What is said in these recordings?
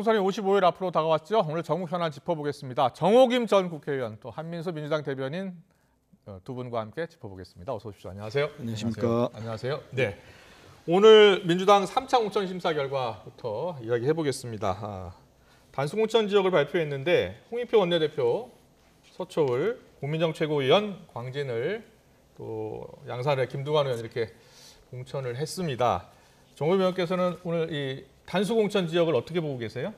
총선이 55일 앞으로 다가왔죠. 오늘 정국 현안 짚어보겠습니다. 정호김 전 국회의원, 또 한민수 민주당 대변인 두 분과 함께 짚어보겠습니다. 어서 오십시오. 안녕하세요. 안녕하십니까. 안녕하세요. 네, 오늘 민주당 3차 공천 심사 결과부터 이야기해보겠습니다. 단수공천 지역을 발표했는데 홍익표 원내대표, 서초을, 국민정 최고위원, 광진을, 또 양산의 김두관 의원 이렇게 공천을 했습니다. 정호김 의원께서는 오늘 이 단수공천 지역을 어떻게 보고 계세요?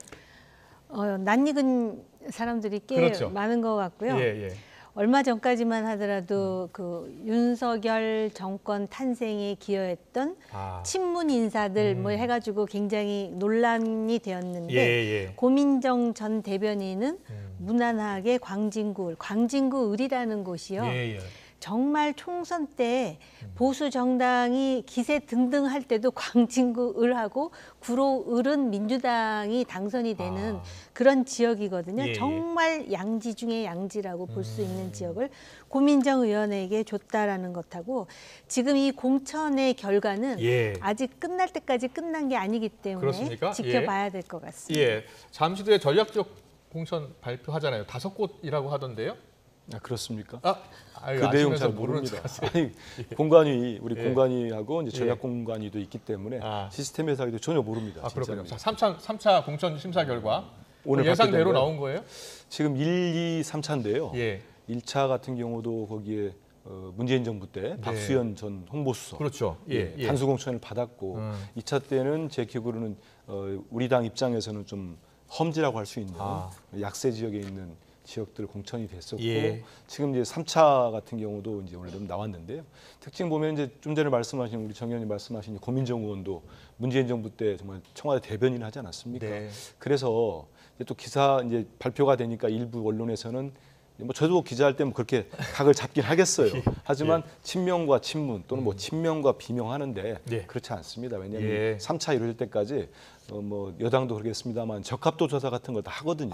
낯익은 사람들이 꽤 그렇죠. 많은 것 같고요. 예. 얼마 전까지만 하더라도 그 윤석열 정권 탄생에 기여했던 친문 인사들 뭐 해가지고 굉장히 논란이 되었는데 고민정 전 대변인은 무난하게 광진구 을이라는 곳이요. 정말 총선 때 보수 정당이 기세 등등 할 때도 광진구 을하고 구로 을은 민주당이 당선이 되는 그런 지역이거든요. 정말 양지 중에 양지라고 볼 수 있는 지역을 고민정 의원에게 줬다라는 것하고, 지금 이 공천의 결과는 아직 끝날 때까지 끝난 게 아니기 때문에 그렇습니까? 지켜봐야 될 것 같습니다. 잠시 뒤에 전략적 공천 발표하잖아요. 5곳이라고 하던데요. 그렇습니다. 그 내용 잘 모릅니다. 공관위, 우리 공관위하고 이제 전략 공관위도 있기 때문에 시스템에서 하기도 전혀 모릅니다. 그렇군요. 자, 3차 공천 심사 결과 오늘 예상대로 나온 거예요? 지금 1, 2, 3차인데요. 1차 같은 경우도 거기에 문재인 정부 때 박수현 전 홍보수석 그렇죠. 단수 공천을 받았고 2차 때는 제 기억으로는 우리 당 입장에서는 좀 험지라고 할 수 있는 약세 지역에 있는 지역들 공천이 됐었고 지금 이제 3차 같은 경우도 이제 오늘 좀 나왔는데요. 특징 보면 이제 좀 전에 말씀하신 우리 정 의원님 말씀하신 고민정 의원도 문재인 정부 때 정말 청와대 대변인을 하지 않았습니까? 그래서 이제 또 기사 이제 발표가 되니까 일부 언론에서는 뭐 저도 기자할 때 뭐 그렇게 각을 잡긴 하겠어요. 하지만 친명과 친문 또는 뭐 친명과 비명하는데 그렇지 않습니다. 왜냐하면 3차 이룰 때까지 뭐 여당도 그러겠습니다만 적합도 조사 같은 걸 다 하거든요.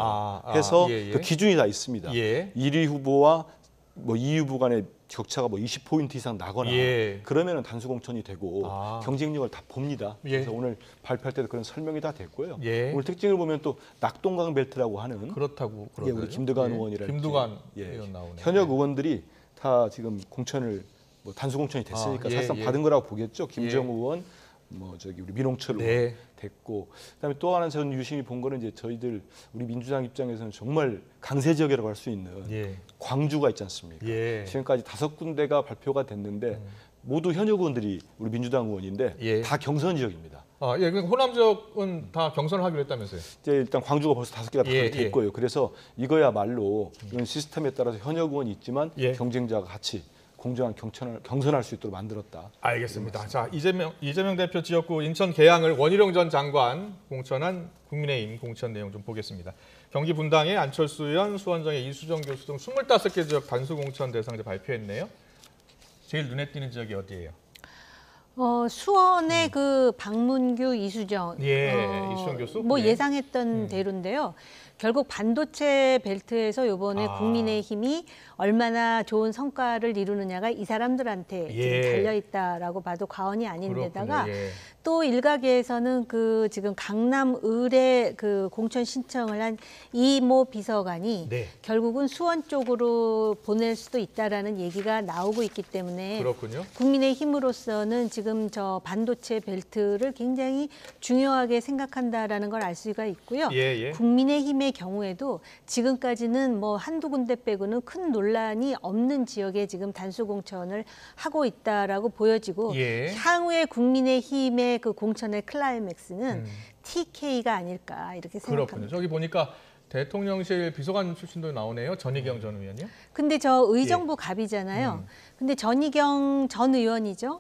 해서 그 기준이 다 있습니다. 1위 후보와 뭐 2위 후보 간의 격차가 뭐 20포인트 이상 나거나 그러면은 단수 공천이 되고 경쟁력을 다 봅니다. 그래서 오늘 발표할 때도 그런 설명이 다 됐고요. 오늘 특징을 보면 또 낙동강 벨트라고 하는 그렇다고 우리 김두관 의원이라든지 김두관 의원 나오네요. 현역 의원들이 다 지금 공천을 뭐 단수 공천이 됐으니까 사실상 받은 거라고 보겠죠. 김정우 의원, 뭐 저기 우리 민홍철 의원 됐고, 그다음에 또 하나 저는 유심히 본 거는 이제 저희들 우리 민주당 입장에서는 정말 강세 지역이라고 할 수 있는 광주가 있지 않습니까? 지금까지 5군데가 발표가 됐는데 모두 현역 의원들이 우리 민주당 의원인데 다 경선 지역입니다. 그러니까 호남 지역은 다 경선을 하기로 했다면서요? 이제 일단 광주가 벌써 5개가 다 됐고요. 그래서 이거야말로 이런 시스템에 따라서 현역 의원이 있지만 경쟁자가 같이 공정한 경선할 수 있도록 만들었다. 알겠습니다. 자, 이재명 대표 지역구 인천 계양을 원희룡 전 장관 공천한 국민의힘 공천 내용 좀 보겠습니다. 경기 분당의 안철수 의원, 수원정의 이수정 교수 등 25개 지역 단수 공천 대상자 발표했네요. 제일 눈에 띄는 지역이 어디예요? 수원의 그 박문규, 이수정, 이수정 교수? 뭐 예상했던 대로인데요. 결국 반도체 벨트에서 이번에 국민의힘이 얼마나 좋은 성과를 이루느냐가 이 사람들한테 지금 달려있다라고 봐도 과언이 아닌데다가 또 일각에서는 그 지금 강남 을에 그 공천 신청을 한 이모 비서관이 결국은 수원 쪽으로 보낼 수도 있다라는 얘기가 나오고 있기 때문에 국민의힘으로서는 지금 저 반도체 벨트를 굉장히 중요하게 생각한다라는 걸 알 수가 있고요. 국민의힘의 경우에도 지금까지는 뭐 한두 군데 빼고는 큰 논란이 없는 지역에 지금 단수 공천을 하고 있다라고 보여지고 향후에 국민의힘의 그 공천의 클라이맥스는 TK가 아닐까 이렇게 생각합니다. 그렇군요. 저기 보니까 대통령실 비서관 출신도 나오네요. 전희경 전 의원이요? 근데 저 의정부 갑이잖아요. 근데 전희경 전 의원이죠.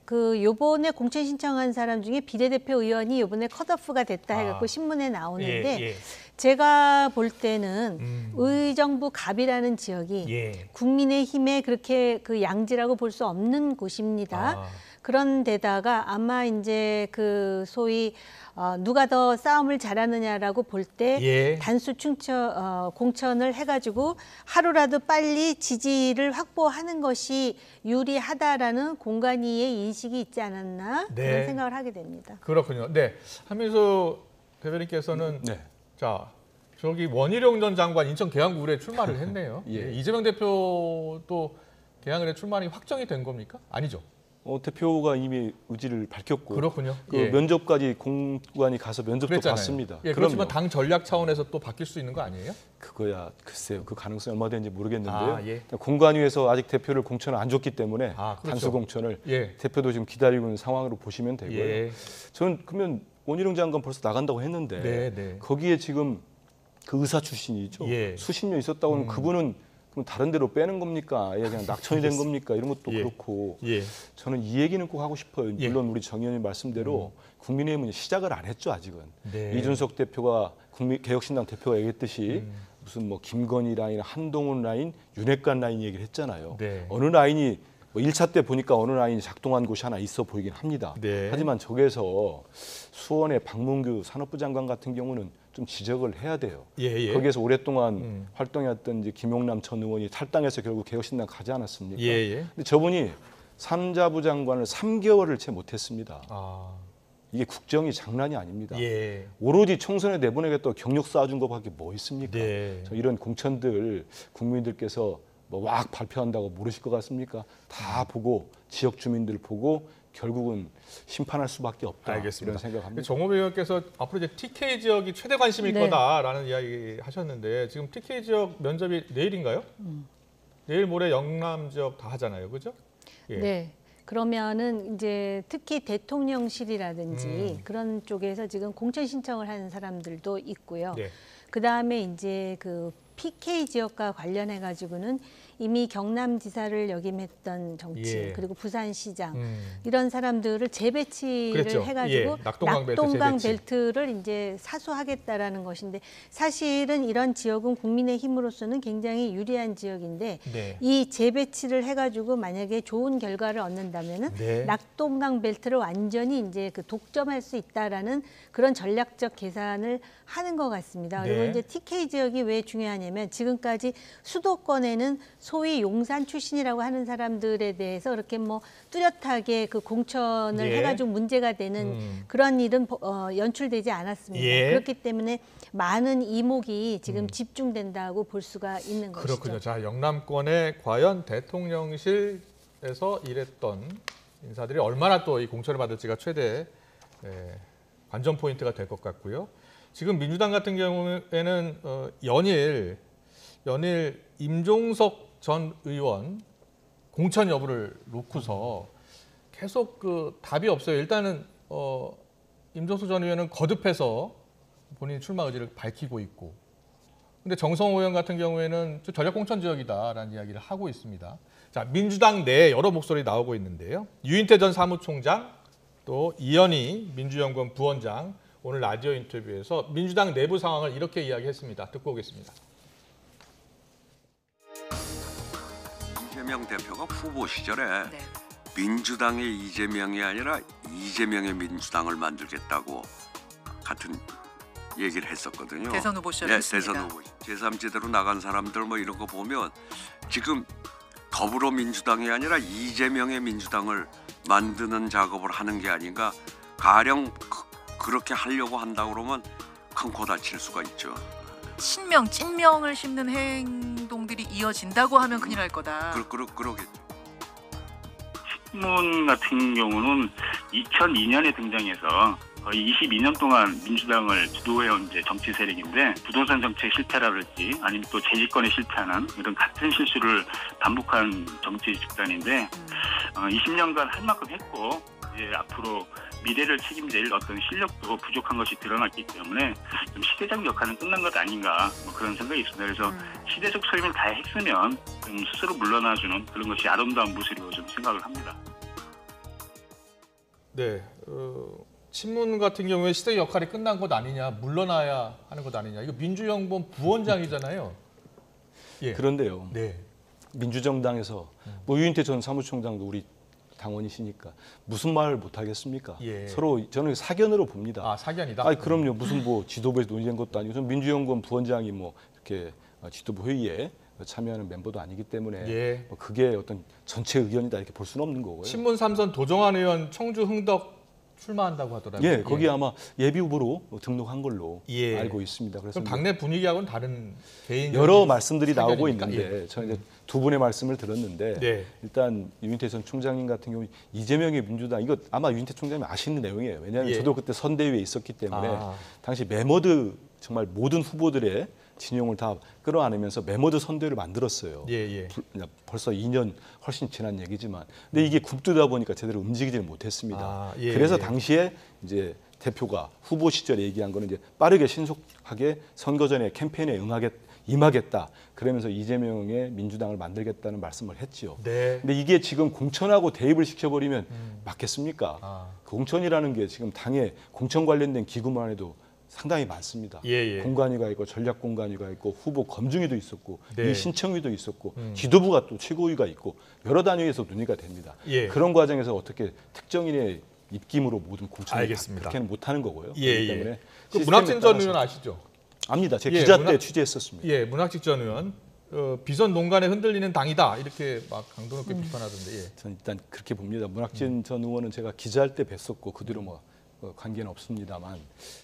그 요번에 공천 신청한 사람 중에 비례대표 의원이 요번에 컷오프가 됐다 해갖고 신문에 나오는데 제가 볼 때는 의정부 갑이라는 지역이 국민의힘에 그렇게 그 양지라고 볼 수 없는 곳입니다. 그런데다가 아마 이제 그 소위 누가 더 싸움을 잘하느냐라고 볼 때 단수 공천을 해가지고 하루라도 빨리 지지를 확보하는 것이 유리하다라는 공관위의 인식이 있지 않았나 그런 생각을 하게 됩니다. 그렇군요. 네, 한민수 대변인께서는 네. 자 저기 원희룡 전 장관 인천 계양구에 출마를 했네요. 예. 이재명 대표도 계양을에 출마이 확정이 된 겁니까? 아니죠. 대표가 이미 의지를 밝혔고 그렇군요. 그 예. 면접까지 공관이 가서 면접도 그랬잖아요. 봤습니다. 예, 그렇지만 당 전략 차원에서 또 바뀔 수 있는 거 아니에요? 그거야 글쎄요. 그 가능성이 얼마 되는지 모르겠는데요. 아, 예. 공관위에서 아직 대표를 공천을 안 줬기 때문에 그렇죠. 단수 공천을 예. 대표도 지금 기다리고 있는 상황으로 보시면 되고요. 예. 저는 그러면 원희룡 장관 벌써 나간다고 했는데 네, 네. 거기에 지금 그 의사 출신이죠. 예. 수십 년 있었다고 하면 그분은 그럼 다른 데로 빼는 겁니까? 아예 그냥 낙천이 된 겁니까? 이런 것도 예. 그렇고 예. 저는 이 얘기는 꼭 하고 싶어요. 예. 물론 우리 정 의원님 말씀대로 국민의힘은 시작을 안 했죠 아직은. 네. 이준석 대표가 개혁신당 대표가 얘기했듯이 무슨 뭐 김건희 라인, 한동훈 라인, 윤핵관 라인 얘기를 했잖아요. 네. 어느 라인이 뭐 1차 때 보니까 어느 라인이 작동한 곳이 하나 있어 보이긴 합니다. 네. 하지만 저기에서 수원의 박문규 산업부 장관 같은 경우는 좀 지적을 해야 돼요. 예. 거기에서 오랫동안 활동했던 이제 김용남 전 의원이 탈당해서 결국 개혁신당 가지 않았습니까? 예. 근데 저분이 산자부 장관을 3개월을 채 못했습니다. 아. 이게 국정이 장난이 아닙니다. 예. 오로지 총선에 내보내겠다고 경력 쌓아준 것밖에 뭐 있습니까? 네. 이런 공천들 국민들께서 뭐 왁 발표한다고 모르실 것 같습니까? 다 보고 지역 주민들 보고 결국은 심판할 수밖에 없다. 알겠습니다. 이런 생각합니다. 정호배 의원께서 앞으로 이제 TK 지역이 최대 관심일 네. 거다라는 이야기 하셨는데 지금 TK 지역 면접이 내일인가요? 내일 모레 영남 지역 다 하잖아요, 그죠? 예. 네. 그러면은 이제 특히 대통령실이라든지 그런 쪽에서 지금 공천 신청을 하는 사람들도 있고요. 네. 그 다음에 이제 그 PK 지역과 관련해 가지고는 이미 경남지사를 역임했던 정치인 예. 그리고 부산시장 이런 사람들을 재배치를 그랬죠. 해가지고 예. 낙동강 벨트 벨트를 이제 사수하겠다라는 것인데 사실은 이런 지역은 국민의힘으로서는 굉장히 유리한 지역인데 네. 이 재배치를 해가지고 만약에 좋은 결과를 얻는다면은 네. 낙동강 벨트를 완전히 이제 그 독점할 수 있다라는 그런 전략적 계산을 하는 것 같습니다. 그리고 네. 이제 TK 지역이 왜 중요하냐면 지금까지 수도권에는 소위 용산 출신이라고 하는 사람들에 대해서 그렇게 뭐 뚜렷하게 그 공천을 예. 해가지고 문제가 되는 그런 일은 연출되지 않았습니다. 예. 그렇기 때문에 많은 이목이 지금 집중된다고 볼 수가 있는 그렇군요. 것이죠. 자, 영남권에 과연 대통령실에서 일했던 인사들이 얼마나 또 이 공천을 받을지가 최대 관전 포인트가 될 것 같고요. 지금 민주당 같은 경우에는 연일 임종석 전 의원 공천 여부를 놓고서 계속 그 답이 없어요. 일단은 임종석 전 의원은 거듭해서 본인이 출마 의지를 밝히고 있고, 근데 정성호 의원 같은 경우에는 전략 공천 지역이다라는 이야기를 하고 있습니다. 자, 민주당 내에 여러 목소리 나오고 있는데요. 유인태 전 사무총장, 또 이현희 민주연구원 부원장 오늘 라디오 인터뷰에서 민주당 내부 상황을 이렇게 이야기했습니다. 듣고 오겠습니다. 이재명 대표가 후보 시절에 네. 민주당의 이재명이 아니라 이재명의 민주당을 만들겠다고 같은 얘기를 했었거든요. 대선 후보 시절에 네, 했습니다. 대선 후보. 제3지대로 나간 사람들 뭐 이런 거 보면 지금 더불어민주당이 아니라 이재명의 민주당을 만드는 작업을 하는 게 아닌가. 가령 그렇게 하려고 한다 그러면 큰 코 다칠 수가 있죠. 친명, 찐명을 심는 행동들이 이어진다고 하면 큰일 날 거다. 그러겠죠. 신문 같은 경우는 2002년에 등장해서 거의 22년 동안 민주당을 주도해온 이제 정치 세력인데 부동산 정책 실패라든지 아니면 또 재집권에 실패하는 이런 같은 실수를 반복한 정치 집단인데 20년간 할 만큼 했고 이제 앞으로 미래를 책임질 어떤 실력도 부족한 것이 드러났기 때문에 좀 시대적 역할은 끝난 것 아닌가 뭐 그런 생각이 있습니다. 그래서 시대적 소임을 다 했으면 좀 스스로 물러나주는 그런 것이 아름다운 모습이라고 좀 생각을 합니다. 네, 친문 같은 경우에 시대 역할이 끝난 것 아니냐, 물러나야 하는 것 아니냐. 이거 민주연구원 부원장이잖아요. 예. 그런데요. 네. 민주정당에서 뭐 유인태 전 사무총장도 우리 당원이시니까 무슨 말을 못 하겠습니까? 예. 서로 저는 사견으로 봅니다. 아, 사견이다. 아니 그럼요. 무슨 뭐 지도부에서 논의된 것도 아니고 저는 민주연구원 부원장이 뭐 이렇게 지도부 회의에 참여하는 멤버도 아니기 때문에 예. 뭐 그게 어떤 전체 의견이다 이렇게 볼 수는 없는 거고요. 신문 3선 도정환 의원 청주 흥덕 출마한다고 하더라고요. 예, 거기 아마 예비 후보로 등록한 걸로 예. 알고 있습니다. 그래서 그럼 당내 분위기하고는 다른 개인 여러 말씀들이 나오고 사견이니까? 있는데 저는 이제 두 분의 말씀을 들었는데 네. 일단 유인태 전 총장님 같은 경우 이재명의 민주당 이거 아마 유인태 총장님이 아시는 내용이에요. 왜냐하면 예. 저도 그때 선대위에 있었기 때문에 아. 당시 메머드 정말 모든 후보들의 진용을 다 끌어안으면서 메머드 선대위를 만들었어요. 예, 예. 벌써 2년 훨씬 지난 얘기지만 근데 이게 굽뜨다 보니까 제대로 움직이지를 못했습니다. 아, 예, 그래서 예. 당시에 이제 대표가 후보 시절에 얘기한 거는 이제 빠르게 신속하게 선거 전에 캠페인에 임하겠다. 그러면서 이재명의 민주당을 만들겠다는 말씀을 했지요. 네. 근데 이게 지금 공천하고 대입을 시켜버리면 맞겠습니까? 아. 그 공천이라는 게 지금 당에 공천 관련된 기구만 해도 상당히 많습니다. 예, 예. 공관위가 있고 전략공관위가 있고 후보 검증위도 있었고 네. 이 신청위도 있었고 지도부가 또 최고위가 있고 여러 단위에서 논의가 됩니다. 예. 그런 과정에서 어떻게 특정인의 입김으로 모든 공천을 알겠습니다. 그렇게는 못하는 거고요. 예, 그렇기 예. 때문에 그 시스템에 문학진 전 따라서- 의원 아시죠? 압니다. 제가 예, 기자 문학- 때 취재했었습니다. 예, 문학진 전 의원 비선 농간에 흔들리는 당이다 이렇게 막 강도 높게 비판하던데. 예. 저는 일단 그렇게 봅니다. 문학진 전 의원은 제가 기자할 때 뵀었고 그 뒤로 뭐 관계는 없습니다만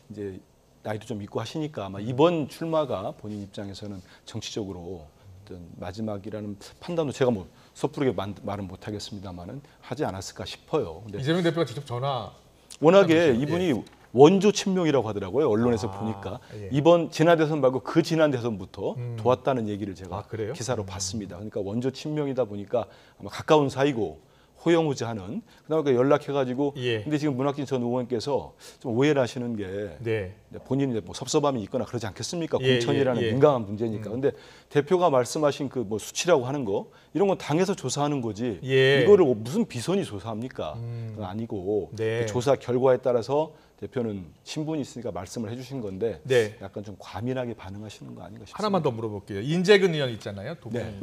이제 나이도 좀 있고 하시니까 아마 이번 출마가 본인 입장에서는 정치적으로 어떤 마지막이라는 판단도 제가 뭐 섣부르게 말은 못하겠습니다만은 하지 않았을까 싶어요. 근데 이재명 대표가 직접 전화. 워낙에 예. 이분이 원조 친명이라고 하더라고요. 언론에서 보니까 예. 이번 지난 대선 말고 그 지난 대선부터 도왔다는 얘기를 제가 아, 그래요? 기사로 봤습니다. 그러니까 원조 친명이다 보니까 아마 가까운 사이고 호영우지하는 그다음에 연락해가지고 예. 근데 지금 문학진 전 의원께서 좀 오해를 하시는 게 네. 본인이 뭐 섭섭함이 있거나 그러지 않겠습니까? 예, 공천이라는 예, 예. 민감한 문제니까. 근데 대표가 말씀하신 그 뭐 수치라고 하는 거 이런 건 당에서 조사하는 거지. 예. 이거를 뭐 무슨 비선이 조사합니까? 그건 아니고 네. 그 조사 결과에 따라서 대표는 신분이 있으니까 말씀을 해주신 건데 네. 약간 좀 과민하게 반응하시는 거 아닌가 싶습니다. 하나만 더 물어볼게요. 인재근 의원 있잖아요. 도봉 네.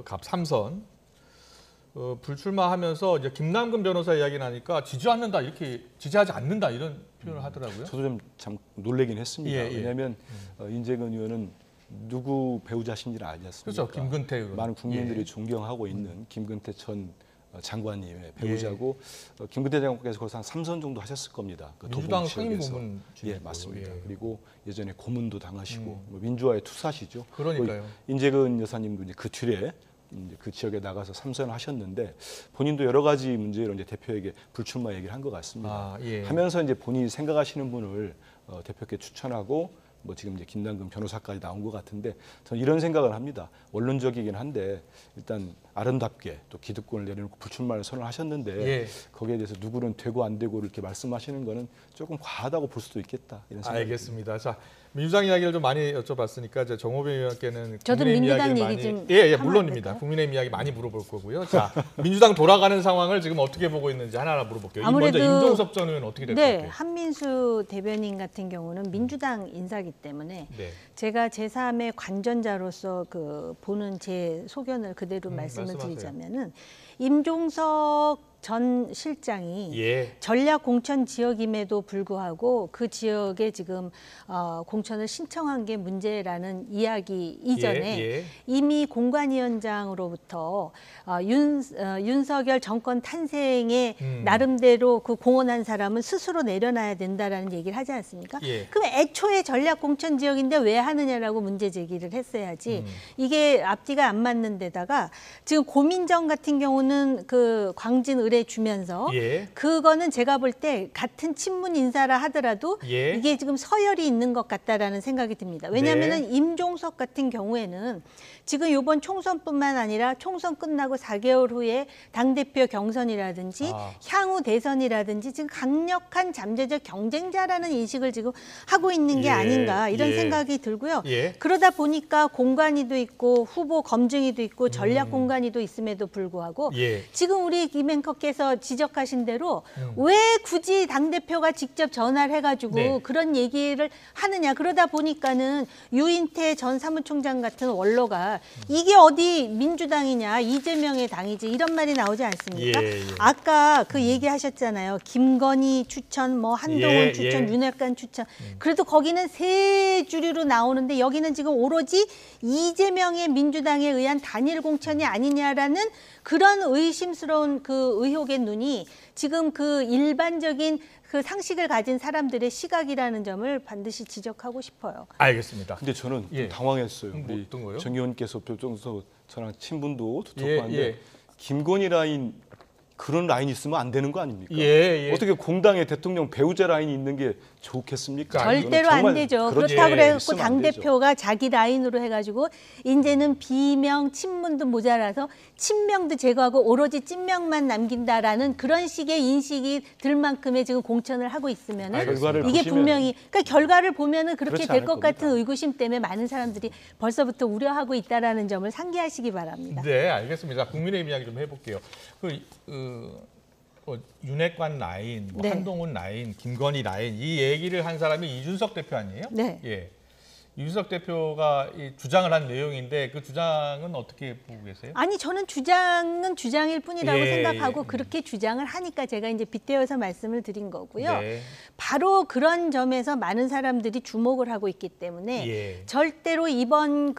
갑 3선 불출마하면서 이제 김남근 변호사 이야기 나니까 지지하지 않는다 이런 표현을 하더라고요. 저도 좀 참 놀래긴 했습니다. 예, 예. 왜냐하면 인재근 의원은 누구 배우자신지는 알지 않습니까? 그렇죠. 김근태 의원. 많은 국민들이 예. 존경하고 있는 김근태 전 장관님의 배우자고 김근태 장관께서 거기서 한 3선 정도 하셨을 겁니다. 그 민주당 도봉 상임 지역에서. 고문. 예, 맞습니다. 예. 그리고 예전에 고문도 당하시고 뭐 민주화의 투사시죠. 그러니까요. 인재근 여사님도 이제 그 뒤에 이제 그 지역에 나가서 3선을 하셨는데 본인도 여러 가지 문제로 이제 대표에게 불출마 얘기를 한 것 같습니다. 아, 예. 하면서 이제 본인이 생각하시는 분을 대표께 추천하고 뭐 지금 이제 김남근 변호사까지 나온 것 같은데 저는 이런 생각을 합니다. 원론적이긴 한데 일단 아름답게 또 기득권을 내려놓고 불출마를 선언하셨는데 예. 거기에 대해서 누구는 되고 안 되고 이렇게 말씀하시는 거는 조금 과하다고 볼 수도 있겠다 이런 생각이 알겠습니다. 자, 민주당 이야기를 좀 많이 여쭤봤으니까 이제 정호배 의원께는 저도 국민의힘 민주당 이야기를 얘기 많이 좀 예, 하면 물론입니다. 안 될까요? 국민의힘 이야기 많이 물어볼 거고요. 자, 민주당 돌아가는 상황을 지금 어떻게 보고 있는지 하나하나 물어볼게요. 아무래도 먼저 임종석 전 의원 어떻게 될 것 네, 같아요? 한민수 대변인 같은 경우는 민주당 인사기 때문에 네. 제가 제3의 관전자로서 그 보는 제 소견을 그대로 말씀을 말씀하세요. 드리자면은 임종석 전 실장이 예. 전략 공천 지역임에도 불구하고 그 지역에 지금 공천을 신청한 게 문제라는 이야기 이전에 예. 이미 공관위원장으로부터 윤석열 정권 탄생에 나름대로 그 공헌한 사람은 스스로 내려놔야 된다라는 얘기를 하지 않습니까? 예. 그럼 애초에 전략 공천 지역인데 왜 하느냐라고 문제 제기를 했어야지. 이게 앞뒤가 안 맞는 데다가 지금 고민정 같은 경우는 그 광진 의뢰 주면서 예. 그거는 제가 볼 때 같은 친문 인사라 하더라도 예. 이게 지금 서열이 있는 것 같다라는 생각이 듭니다. 왜냐하면 네. 임종석 같은 경우에는 지금 이번 총선뿐만 아니라 총선 끝나고 4개월 후에 당대표 경선이라든지 향후 대선이라든지 지금 강력한 잠재적 경쟁자라는 인식을 지금 하고 있는 게 예. 아닌가 이런 예. 생각이 들고요. 예. 그러다 보니까 공관위도 있고 후보 검증위도 있고 전략 공관위도 있음에도 불구하고 예. 지금 우리 김 앵커께서 지적하신 대로 왜 굳이 당대표가 직접 전화를 해가지고 네. 그런 얘기를 하느냐. 그러다 보니까는 유인태 전 사무총장 같은 원로가 이게 어디 민주당이냐 이재명의 당이지 이런 말이 나오지 않습니까? 예, 예. 아까 그 얘기하셨잖아요. 김건희 추천, 뭐 한동훈 예, 추천, 예. 윤핵관 추천. 그래도 거기는 세 주류로 나오는데 여기는 지금 오로지 이재명의 민주당에 의한 단일 공천이 아니냐라는 그런 의심스러운 그 의혹의 눈이 지금 그 일반적인 그 상식을 가진 사람들의 시각이라는 점을 반드시 지적하고 싶어요. 알겠습니다. 근데 저는 예. 좀 당황했어요. 뭐 우리 어떤 거요? 정 의원께서 저랑 친분도 두텁고 예, 한데 예. 김건희 라인 그런 라인이 있으면 안 되는 거 아닙니까? 예, 예. 어떻게 공당에 대통령 배우자 라인이 있는 게 좋겠습니까? 절대로 이거는 안 정말 되죠. 그렇죠. 그렇다고 예, 해서 있으면 안 되죠. 당대표가 자기 라인으로 해가지고 이제는 비명, 친문도 모자라서 친명도 제거하고 오로지 찐명만 남긴다라는 그런 식의 인식이 들 만큼의 지금 공천을 하고 있으면은 결과를 이게 보시면 분명히 그러니까 결과를 보면은 그렇게 그렇지 될 않을 것 같은 겁니다. 의구심 때문에 많은 사람들이 벌써부터 우려하고 있다라는 점을 상기하시기 바랍니다. 네, 알겠습니다. 국민의힘 이야기 좀 해볼게요. 윤핵관 라인, 뭐 네. 한동훈 라인, 김건희 라인 이 얘기를 한 사람이 이준석 대표 아니에요? 네. 예. 이준석 대표가 이 주장을 한 내용인데 그 주장은 어떻게 보고 계세요? 아니 저는 주장은 주장일 뿐이라고 예, 생각하고 예. 그렇게 주장을 하니까 제가 이제 빗대어서 말씀을 드린 거고요. 네. 바로 그런 점에서 많은 사람들이 주목을 하고 있기 때문에 예. 절대로 이번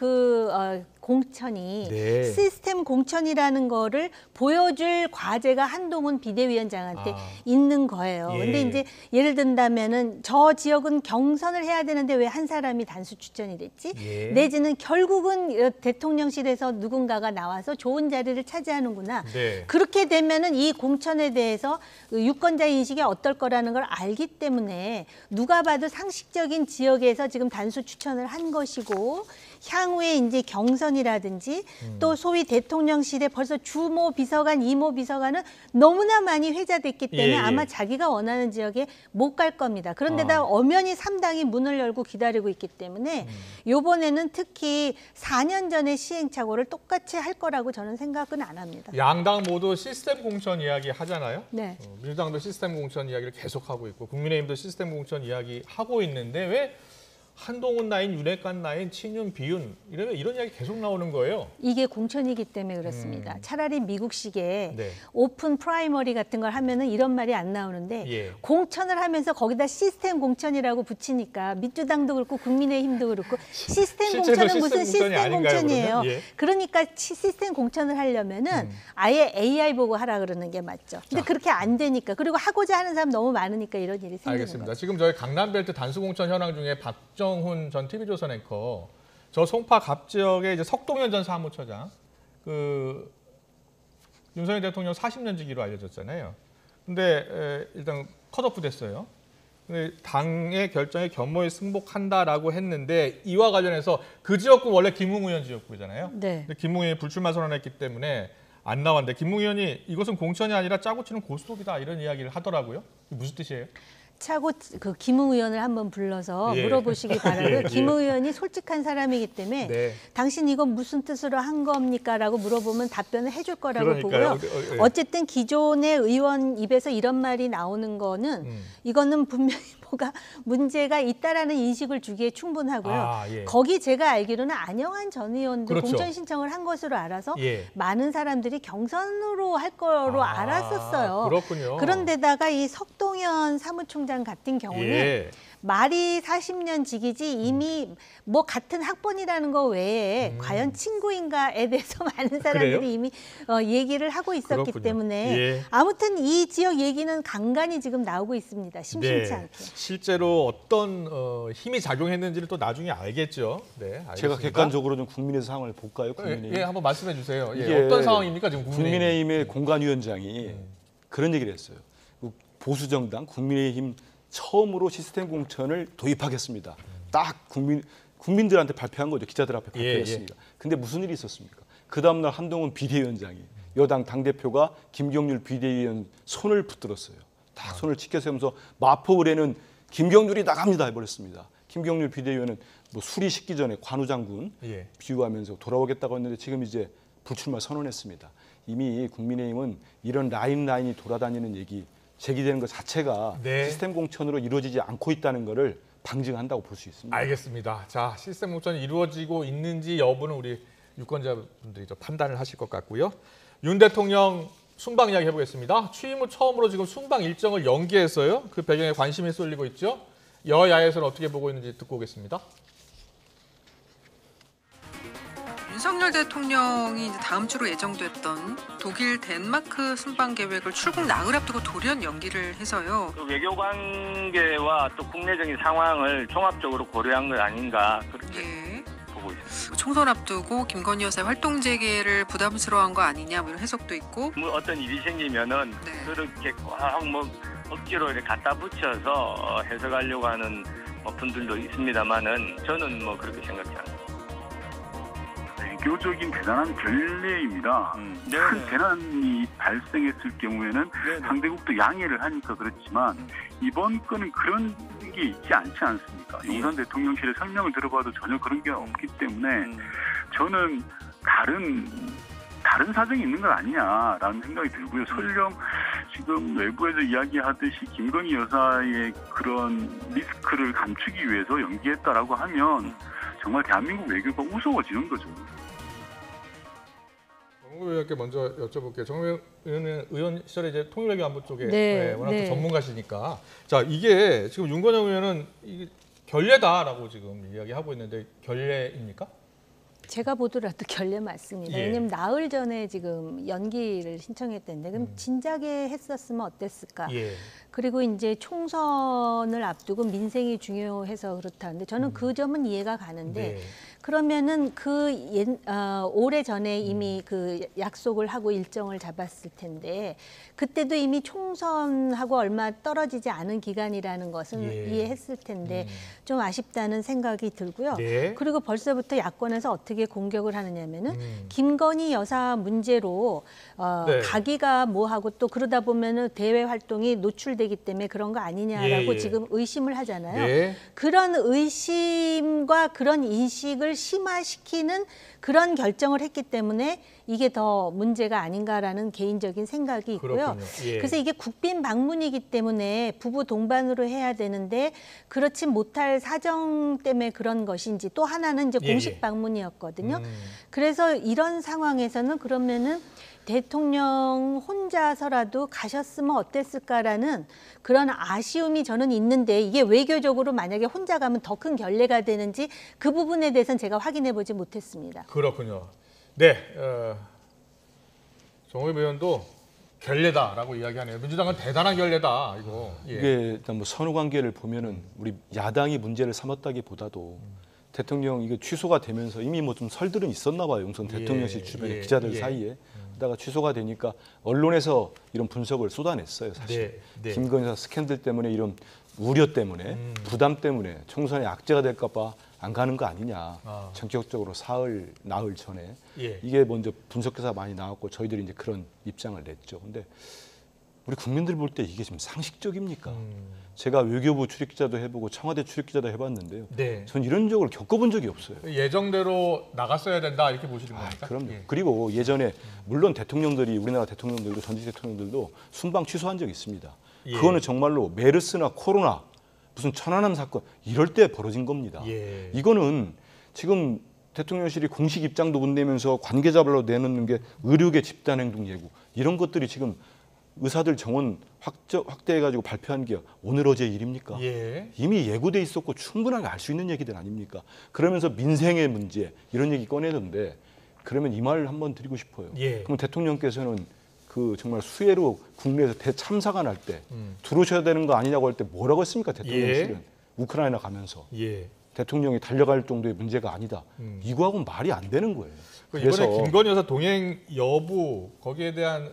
공천이 네. 시스템 공천이라는 거를 보여줄 과제가 한동훈 비대위원장한테 있는 거예요. 예. 근데 이제 예를 든다면은 저 지역은 경선을 해야 되는데 왜 한 사람이 단수 추천이 됐지? 예. 내지는 결국은 대통령실에서 누군가가 나와서 좋은 자리를 차지하는구나. 네. 그렇게 되면은 이 공천에 대해서 유권자 인식이 어떨 거라는 걸 알기 때문에 누가 봐도 상식적인 지역에서 지금 단수 추천을 한 것이고 향후에 이제 경선이라든지 또 소위 대통령실에 벌써 주모 비서관, 이모 비서관은 너무나 많이 회자됐기 때문에 예, 예. 아마 자기가 원하는 지역에 못 갈 겁니다. 그런데다 엄연히 3당이 문을 열고 기다리고 있기 때문에 이번에는 특히 4년 전의 시행착오를 똑같이 할 거라고 저는 생각은 안 합니다. 양당 모두 시스템 공천 이야기 하잖아요. 네. 민주당도 시스템 공천 이야기를 계속하고 있고 국민의힘도 시스템 공천 이야기 하고 있는데 왜 한동훈 라인, 윤핵관 라인, 친윤, 비윤 이런 이야기 계속 나오는 거예요. 이게 공천이기 때문에 그렇습니다. 차라리 미국식의 네. 오픈 프라이머리 같은 걸 하면은 이런 말이 안 나오는데 예. 공천을 하면서 거기다 시스템 공천이라고 붙이니까 민주당도 그렇고 국민의힘도 그렇고 시스템 실제로 공천은 무슨 시스템 공천이 시스템 아닌가요, 공천이에요. 그러면? 예. 그러니까 시스템 공천을 하려면은 아예 AI 보고 하라 그러는 게 맞죠. 근데 그렇게 안 되니까 그리고 하고자 하는 사람 너무 많으니까 이런 일이 생기는 알겠습니다. 거죠. 지금 저희 강남벨트 단수공천 현황 중에 박정훈 전 TV조선 앵커, 저 송파 갑 지역의 이제 석동현 전 사무처장, 윤석열 대통령 40년지기로 알려졌잖아요. 근데 일단 컷오프 됐어요. 근데 당의 결정에 겸허히 승복한다라고 했는데 이와 관련해서 그 지역구 원래 김웅 의원 지역구잖아요. 네. 근데 김웅 의원이 불출마 선언했기 때문에 안 나왔는데 김웅 의원이 이것은 공천이 아니라 짜고 치는 고스톱이다 이런 이야기를 하더라고요. 이게 무슨 뜻이에요? 차고 그 김웅 의원을 한번 불러서 예. 물어보시기 바라고요. 예, 예. 김웅 의원이 솔직한 사람이기 때문에 네. 당신 이건 무슨 뜻으로 한 겁니까?라고 물어보면 답변을 해줄 거라고 그러니까요. 보고요. 예. 어쨌든 기존의 의원 입에서 이런 말이 나오는 거는 이거는 분명히 뭐가 문제가 있다라는 인식을 주기에 충분하고요. 아, 예. 거기 제가 알기로는 안영한 전 의원도 그렇죠. 공천 신청을 한 것으로 알아서 예. 많은 사람들이 경선으로 할 거로 알았었어요. 그렇군요. 그런데다가 이 석동현 사무총장 같은 경우는 예. 말이 40년 직이지 이미 뭐 같은 학번이라는 거 외에 과연 친구인가에 대해서 많은 사람들이 그래요? 이미 얘기를 하고 있었기 그렇군요. 때문에 예. 아무튼 이 지역 얘기는 간간히 지금 나오고 있습니다. 심심치 네. 않게. 실제로 어떤 힘이 작용했는지를 또 나중에 알겠죠. 네, 알겠습니다. 제가 객관적으로 좀 국민의 상황을 볼까요? 국민의힘. 예, 한번 말씀해 주세요. 예, 이게 어떤 상황입니까 지금 국민의힘? 국민의힘의 공관위원장이 그런 얘기를 했어요. 보수 정당 국민의힘 처음으로 시스템 공천을 도입하겠습니다. 딱 국민들한테 발표한 거죠. 기자들 앞에 발표했습니다. 근데 무슨 일이 있었습니까? 그 다음 날 한동훈 비대위원장이 여당 당대표가 김경률 비대위원 손을 붙들었어요. 딱 손을 치켜세우면서 마포 의뢰는 김경률이 나갑니다 해버렸습니다. 김경률 비대위원은 뭐 수리식기 전에 관우장군 예. 비유하면서 돌아오겠다고 했는데 지금 이제 불출마 선언했습니다. 이미 국민의힘은 이런 라인이 돌아다니는 얘기 제기되는 것 자체가 네. 시스템 공천으로 이루어지지 않고 있다는 것을 방증한다고 볼 수 있습니다. 알겠습니다. 자, 시스템 공천이 이루어지고 있는지 여부는 우리 유권자분들이 좀 판단을 하실 것 같고요. 윤 대통령 순방 이야기 해보겠습니다. 취임 후 처음으로 지금 순방 일정을 연기했어요. 그 배경에 관심이 쏠리고 있죠. 여야에서는 어떻게 보고 있는지 듣고 오겠습니다. 윤석열 대통령이 이제 다음 주로 예정됐던 독일 덴마크 순방 계획을 출국 나흘 앞두고 돌연 연기를 해서요. 그 외교 관계와 또 국내적인 상황을 종합적으로 고려한 것 아닌가 그렇게 예. 보고 있습니다. 총선 앞두고 김건희 여사의 활동 재개를 부담스러워한 거 아니냐 뭐 이런 해석도 있고. 뭐 어떤 일이 생기면은 네. 그렇게 꽉 뭐 억지로 이렇게 갖다 붙여서 해석하려고 하는 분들도 있습니다만은 저는 뭐 그렇게 생각지 않습니다. 외교적인 대단한 결례입니다. 큰 대란이 발생했을 경우에는 상대국도 양해를 하니까 그렇지만 이번 건은 그런 게 있지 않지 않습니까? 용산 대통령실의 설명을 들어봐도 전혀 그런 게 없기 때문에 저는 다른 사정이 있는 건 아니냐라는 생각이 들고요. 설령 지금 외부에서 이야기하듯이 김건희 여사의 그런 리스크를 감추기 위해서 연기했다라고 하면 정말 대한민국 외교가 우스워지는 거죠. 정우 의원께 먼저 여쭤볼게요. 정우 의원 시절에 이제 통일외교 안보 쪽에 네, 워낙 네. 또 전문가시니까 자 이게 지금 윤건영 의원은 이게 결례다라고 지금 이야기하고 있는데 결례입니까? 제가 보더라도 결례 맞습니다. 예. 왜냐면 나흘 전에 지금 연기를 신청했던데 그럼 진작에 했었으면 어땠을까? 예. 그리고 이제 총선을 앞두고 민생이 중요해서 그렇다는데 저는 그 점은 이해가 가는데 네. 그러면은 오래 전에 이미 그 약속을 하고 일정을 잡았을 텐데 그때도 이미 총선하고 얼마 떨어지지 않은 기간이라는 것은 예. 이해했을 텐데 좀 아쉽다는 생각이 들고요. 네. 그리고 벌써부터 야권에서 어떻게 공격을 하느냐면은 김건희 여사 문제로 네. 가기가 뭐하고 또 그러다 보면은 대외 활동이 노출되기 때문에 그런 거 아니냐라고 예, 예. 지금 의심을 하잖아요. 네. 그런 의심과 그런 인식을 심화시키는 그런 결정을 했기 때문에 이게 더 문제가 아닌가라는 개인적인 생각이 있고요. 그렇군요. 예. 그래서 이게 국빈 방문이기 때문에 부부 동반으로 해야 되는데 그렇지 못할 사정 때문에 그런 것인지 또 하나는 이제 예, 공식 예. 방문이었거든요. 그래서 이런 상황에서는 그러면은 대통령 혼자서라도 가셨으면 어땠을까라는 그런 아쉬움이 저는 있는데 이게 외교적으로 만약에 혼자 가면 더 큰 결례가 되는지 그 부분에 대해서는 제가 확인해 보지 못했습니다. 그렇군요. 네, 정호입 의원도 결례다라고 이야기하네요. 민주당은 대단한 결례다 이거. 예. 이게 일단 뭐 선후 관계를 보면은 우리 야당이 문제를 삼았다기보다도 대통령 이게 취소가 되면서 이미 뭐 좀 설들은 있었나 봐요. 용산 대통령실 주변에 기자들 사이에. 그러다가 취소가 되니까 언론에서 이런 분석을 쏟아냈어요. 사실 네. 김건희 여사 스캔들 때문에 이런 우려 때문에 부담 때문에 총선에 악재가 될까 봐 안 가는 거 아니냐. 전격적으로 나흘 전에 예. 이게 먼저 분석 기사 많이 나왔고 저희들이 이제 그런 입장을 냈죠. 근데 우리 국민들 볼 때 이게 지금 상식적입니까? 제가 외교부 출입기자도 해보고 청와대 출입기자도 해봤는데요. 네. 전 이런 적을 겪어본 적이 없어요. 예정대로 나갔어야 된다 이렇게 보시는 겁니까? 그럼요. 예. 그리고 예전에 물론 대통령들이 우리나라 대통령들도 전직 대통령들도 순방 취소한 적이 있습니다. 예. 그거는 정말로 메르스나 코로나 무슨 천안함 사건 이럴 때 벌어진 겁니다. 예. 이거는 지금 대통령실이 공식 입장도 못 내면서 관계자별로 내놓는 게 의료계 집단행동 예고 이런 것들이 지금 의사들 정원 확대해가지고 발표한 게 오늘 어제 일입니까? 예. 이미 예고돼 있었고 충분하게 알 수 있는 얘기들 아닙니까? 그러면서 민생의 문제 이런 얘기 꺼내던데 그러면 이 말을 한번 드리고 싶어요. 예. 그럼 대통령께서는 그 정말 수해로 국내에서 대참사가 날 때 들어오셔야 되는 거 아니냐고 할 때 뭐라고 했습니까? 대통령실은 우크라이나 가면서 예. 대통령이 달려갈 정도의 문제가 아니다. 이거하고는 말이 안 되는 거예요. 이번에 김건희 여사 동행 여부 거기에 대한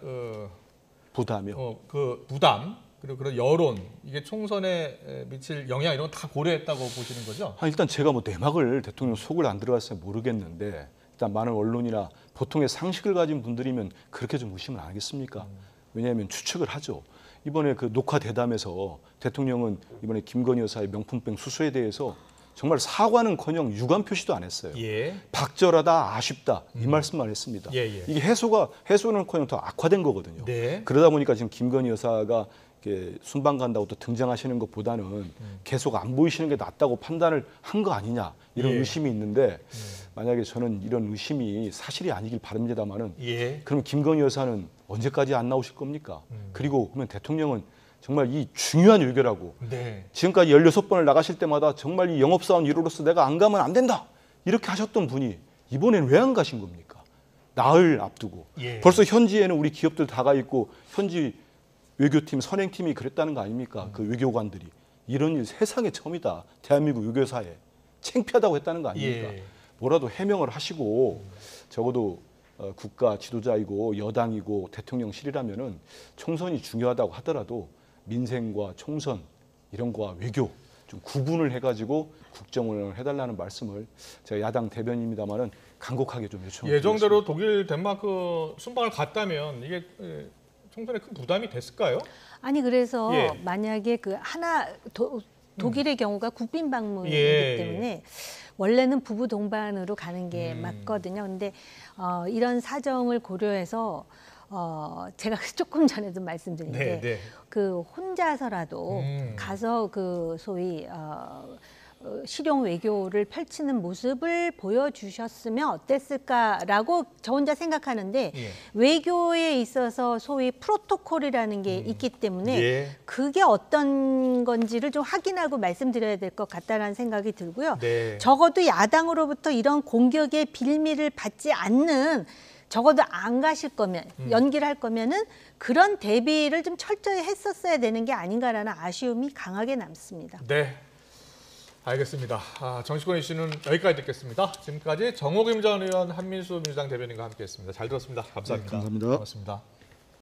부담이요. 그 부담 그리고 그런 여론 이게 총선에 미칠 영향 이런 거 다 고려했다고 보시는 거죠? 일단 제가 뭐 내막을 대통령 속을 안 들어갔어요 모르겠는데 일단 많은 언론이나 보통의 상식을 가진 분들이면 그렇게 좀 의심을 안 하겠습니까? 왜냐하면 추측을 하죠. 이번에 그 녹화 대담에서 대통령은 이번에 김건희 여사의 명품백 수수에 대해서 정말 사과는커녕 유감 표시도 안 했어요. 예. 박절하다, 아쉽다 이 말씀만 했습니다. 예. 이게 해소는커녕 더 악화된 거거든요. 네. 그러다 보니까 지금 김건희 여사가 이렇게 순방 간다고 또 등장하시는 것보다는 계속 안 보이시는 게 낫다고 판단을 한 거 아니냐 이런 의심이 있는데 만약에 저는 이런 의심이 사실이 아니길 바랍니다만은 그럼 김건희 여사는 언제까지 안 나오실 겁니까? 그리고 그러면 대통령은 정말 이 중요한 외교라고 지금까지 16번을 나가실 때마다 정말 이 영업사원 1호로서 내가 안 가면 안 된다 이렇게 하셨던 분이 이번에는 왜 안 가신 겁니까? 나흘 앞두고 예. 벌써 현지에는 우리 기업들 다 가 있고 현지 외교팀 선행팀이 그랬다는 거 아닙니까? 그 외교관들이 이런 일 세상에 처음이다. 대한민국 외교사에 창피하다고 했다는 거 아닙니까? 예. 뭐라도 해명을 하시고 적어도 국가 지도자이고 여당이고 대통령실이라면은 총선이 중요하다고 하더라도 민생과 총선 이런 거와 외교 좀 구분을 해가지고 국정을 해달라는 말씀을 제가 야당 대변인입니다만은 간곡하게 좀 요청드리겠습니다. 예정대로 독일, 덴마크 순방을 갔다면 이게 총선에 큰 부담이 됐을까요? 아니 그래서 예. 만약에 그 독일의 경우가 국빈 방문이기 예. 때문에 원래는 부부 동반으로 가는 게 맞거든요. 근데 이런 사정을 고려해서 제가 조금 전에도 말씀드린 게 네. 그 혼자서라도 가서 그 소위 실용 외교를 펼치는 모습을 보여주셨으면 어땠을까라고 저 혼자 생각하는데 예. 외교에 있어서 소위 프로토콜이라는 게 있기 때문에 예. 그게 어떤 건지를 좀 확인하고 말씀드려야 될 것 같다라는 생각이 들고요. 네. 적어도 야당으로부터 이런 공격의 빌미를 받지 않는 적어도 안 가실 거면 연기를 할 거면은 그런 대비를 좀 철저히 했었어야 되는 게 아닌가라는 아쉬움이 강하게 남습니다. 네. 알겠습니다. 정치권 이슈는 여기까지 듣겠습니다. 지금까지 정호김 전 의원, 한민수 민주당 대변인과 함께했습니다. 잘 들었습니다. 감사합니다. 네, 감사합니다. 고맙습니다.